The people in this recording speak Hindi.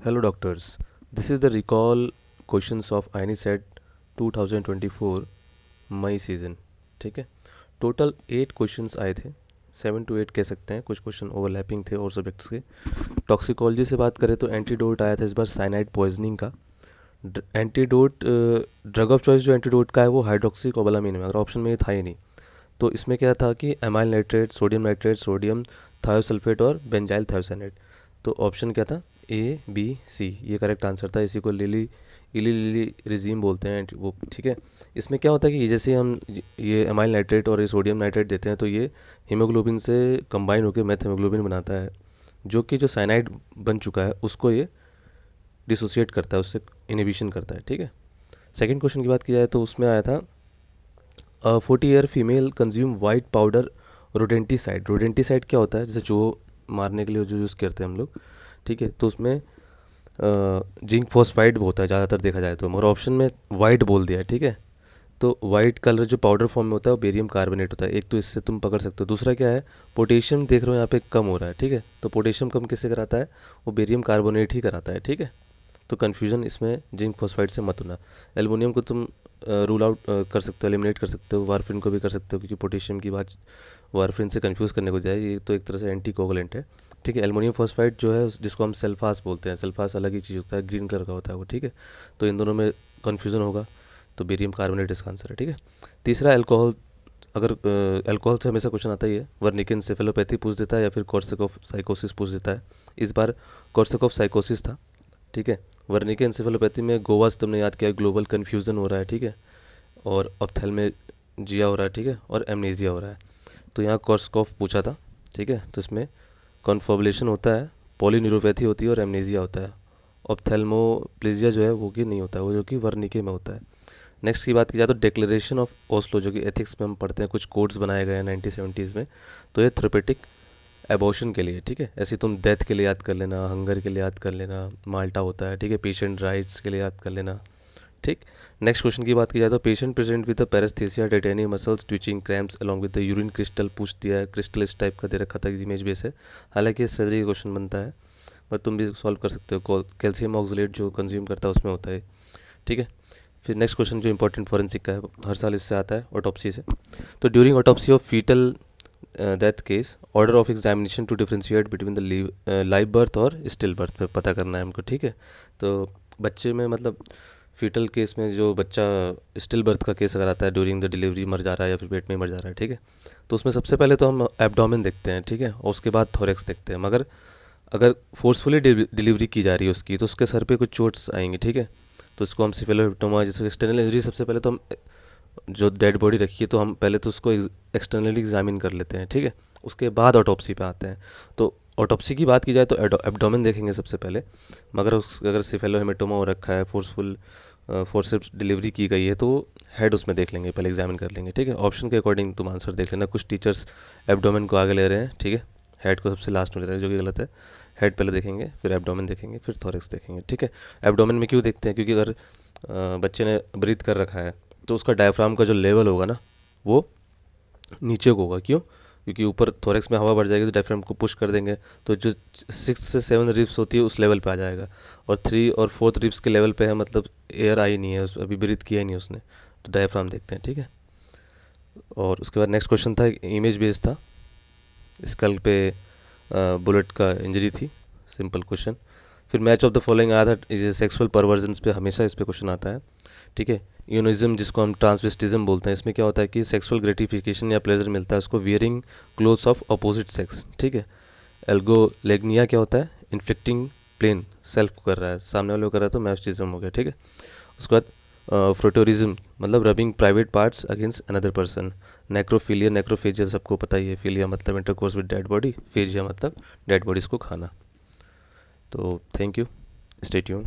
Hello doctors, this is the recall questions of INICET 2024 मई सीज़न। ठीक है, टोटल 8 क्वेश्चंस आए थे, 7 to 8 कह सकते हैं, कुछ क्वेश्चन ओवरलैपिंग थे और सब्जेक्ट्स के। टॉक्सिकोलॉजी से बात करें तो एंटीडोट आया था इस बार साइनाइड पॉइजनिंग का। एंटीडोट ड्रग ऑफ चॉइस जो एंटीडोट का है वो हाइड्रोक्सी कोबालामीन में, अगर ऑप्शन में ये था ही नहीं तो इसमें क्या था कि एमाइल नाइट्रेट, सोडियम थायोसल्फेट और बेंजाइल थायोसाइनेट। तो ऑप्शन क्या था, ए बी सी, ये करेक्ट आंसर था। इसी को लिली रिजीम बोलते हैं वो। ठीक है, इसमें क्या होता है कि जैसे हम ये एमाइल नाइट्रेट और ये सोडियम नाइट्रेट देते हैं तो ये हीमोग्लोबिन से कंबाइन होकर मेथ हीमोग्लोबिन बनाता है, जो कि जो साइनाइड बन चुका है उसको ये डिसोसिएट करता है, उससे इनिबिशन करता है। ठीक है, सेकेंड क्वेश्चन की बात की जाए तो उसमें आया था 40 year female consume white powder rodenticide. Rodenticide क्या होता है, जैसे चूहो मारने के लिए जो यूज़ करते हैं हम लोग। ठीक है, तो उसमें जिंक फॉस्फाइड होता है ज़्यादातर देखा जाए तो, मगर ऑप्शन में वाइट बोल दिया है। ठीक है, तो वाइट कलर जो पाउडर फॉर्म में होता है वो बेरियम कार्बोनेट होता है। एक तो इससे तुम पकड़ सकते हो, दूसरा क्या है, पोटेशियम देख रहे हो यहाँ पे कम हो रहा है। ठीक है, तो पोटेशियम कम किससे कराता है, वो बेरियम कार्बोनेट ही कराता है। ठीक है, तो कन्फ्यूजन इसमें जिंक फॉस्फाइड से मत होना। एल्युमिनियम को तुम रूल आउट कर सकते हो, एलिमिनेट कर सकते हो। वारफिन को भी कर सकते हो, क्योंकि पोटेशियम की बात वारफिन से कंफ्यूज करने को जाए, ये तो एक तरह से एंटी कोगलेंट है। ठीक है, एल्युमिनियम फॉस्फाइड जो है जिसको हम सल्फास बोलते हैं, सल्फास अलग ही चीज़ होता है, ग्रीन कलर का होता है वो। ठीक है, तो इन दोनों में कन्फ्यूजन होगा, तो बेरियम कार्बोनेट इसका आंसर है। ठीक है, तीसरा अल्कोहल। अगर अल्कोहल से हमेशा क्वेश्चन आता ही है, वर्निक एन्सेफेलोपैथी पूछ देता है या फिर कोर्सैकोफ साइकोसिस पूछ देता है। इस बार कोर्सैकोफ साइकोसिस था। ठीक है, वर्निक एन्सेफेलोपैथी में गोवा से तुमने याद किया, ग्लोबल कन्फ्यूजन हो रहा है। ठीक है, और ऑप्थेल्मेजिया हो रहा है। ठीक है, और एमनेजिया हो रहा है। तो यहाँ कोर्सकॉफ पूछा था। ठीक है, तो इसमें कॉन्फोबुलेशन होता है, पॉलीन्यूरोपैथी होती है और एमनेजिया होता है। ऑप्थेल्मोप्लेजिया जो है वो कि नहीं होता है, वो जो कि वर्निके में होता है। नेक्स्ट की बात की जाए तो डिक्लेरेशन ऑफ ओस्लो, जो कि एथिक्स में हम पढ़ते हैं, कुछ कोड्स बनाए गए हैं 1970s में। तो ये थेरेपेटिक एबॉर्शन के लिए। ठीक है, ऐसे तुम डेथ के लिए याद कर लेना, हंगर के लिए याद कर लेना, माल्टा होता है। ठीक है, पेशेंट राइट्स के लिए याद कर लेना। ठीक, नेक्स्ट क्वेश्चन की बात की जाए तो patient present with paresthesia tetany muscles twitching cramps along with the urine crystal पूछ दिया है। क्रिस्टल इस टाइप का दे रखा था इमेज बेस है, हालांकि ये सर्जरी का क्वेश्चन बनता है, पर तुम भी सॉल्व कर सकते हो। कैल्शियम ऑक्सलेट जो कंज्यूम करता है उसमें होता है। ठीक है, फिर नेक्स्ट क्वेश्चन जो इंपॉर्टेंट फॉरेंसिक का है, हर साल इससे आता है, ऑटोप्सी से। तो during autopsy of foetal death case, order of examination to differentiate between the live birth और स्टिल बर्थ पे पता करना है हमको। ठीक है, तो बच्चे में मतलब फीटल केस में जो बच्चा स्टिल बर्थ का केस अगर आता है, ड्यूरिंग द डिलीवरी मर जा रहा है या फिर पेट में मर जा रहा है। ठीक है, तो उसमें सबसे पहले तो हम एब्डोमेन देखते हैं। ठीक है, और उसके बाद थोरेक्स देखते हैं। मगर अगर फोर्सफुली डिलीवरी की जा रही है उसकी, तो उसके सर पे कुछ चोट्स आएंगी। ठीक है, तो उसको हम सिफेलोहिप्टोमा, जैसे एक्सटर्नल इंजरी, सबसे पहले तो हम जो डेड बॉडी रखी है तो हम पहले तो उसको एक्सटर्नली एग्जामिन कर लेते हैं। ठीक है, उसके बाद ऑटोप्सी पे आते हैं। तो ऑटोप्सी की बात की जाए तो एब्डोमेन देखेंगे सबसे पहले। मगर अगर सिफेलोहेमेटोमा हो रखा है, फोर्सफुल फोर्सेप्स डिलीवरी की गई है, तो हेड उसमें देख लेंगे, पहले एग्जामिन कर लेंगे। ठीक है, ऑप्शन के अकॉर्डिंग तुम आंसर देख लेना। कुछ टीचर्स एब्डोमेन को आगे ले रहे हैं, ठीक है, हेड को सबसे लास्ट में ले रहे हैं, जो कि गलत है। हेड पहले देखेंगे, फिर एब्डोमेन देखेंगे, फिर थोरेक्स देखेंगे। ठीक है, एब्डोमेन में क्यों देखते हैं, क्योंकि अगर बच्चे ने ब्रीथ कर रखा है तो उसका डायफ्राम का जो लेवल होगा ना, वो नीचे को होगा। क्यों, क्योंकि ऊपर थोरेक्स में हवा बढ़ जाएगी तो डायफ्राम को पुश कर देंगे, तो जो 6 से 7 रिब्स होती है उस लेवल पे आ जाएगा। और 3 और 4 रिब्स के लेवल पे है, मतलब एयर आई नहीं है, अभी ब्रीथ किया ही नहीं उसने, तो डायफ्राम देखते हैं। ठीक है, और उसके बाद नेक्स्ट क्वेश्चन था, इमेज बेस्ड था, स्कल पे बुलेट का इंजरी थी, सिंपल क्वेश्चन। फिर मैच ऑफ द फॉलोइंग आया था, इसे सेक्सुअल परवर्जन्स पे हमेशा इस पे क्वेश्चन आता है। ठीक है, यूनिज्म जिसको हम ट्रांसवेस्टिज्म बोलते हैं, इसमें क्या होता है कि सेक्सुअल ग्रेटिफिकेशन या प्लेजर मिलता है उसको wearing clothes of opposite sex. ठीक है, एल्गोलेग्निया क्या होता है, इन्फ्लिक्टिंग प्लेन सेल्फ को कर रहा है, सामने वाले को कर रहा है, तो मैस्टिज्म हो गया। ठीक है, उसके बाद फ्रोटोरिज्म मतलब rubbing private parts against another person. Necrophilia, necrophagia सबको पता ही है, फिलिया मतलब intercourse with dead body, phagia मतलब डेड बॉडीज को खाना। तो थैंक यू, स्टे ट्यून।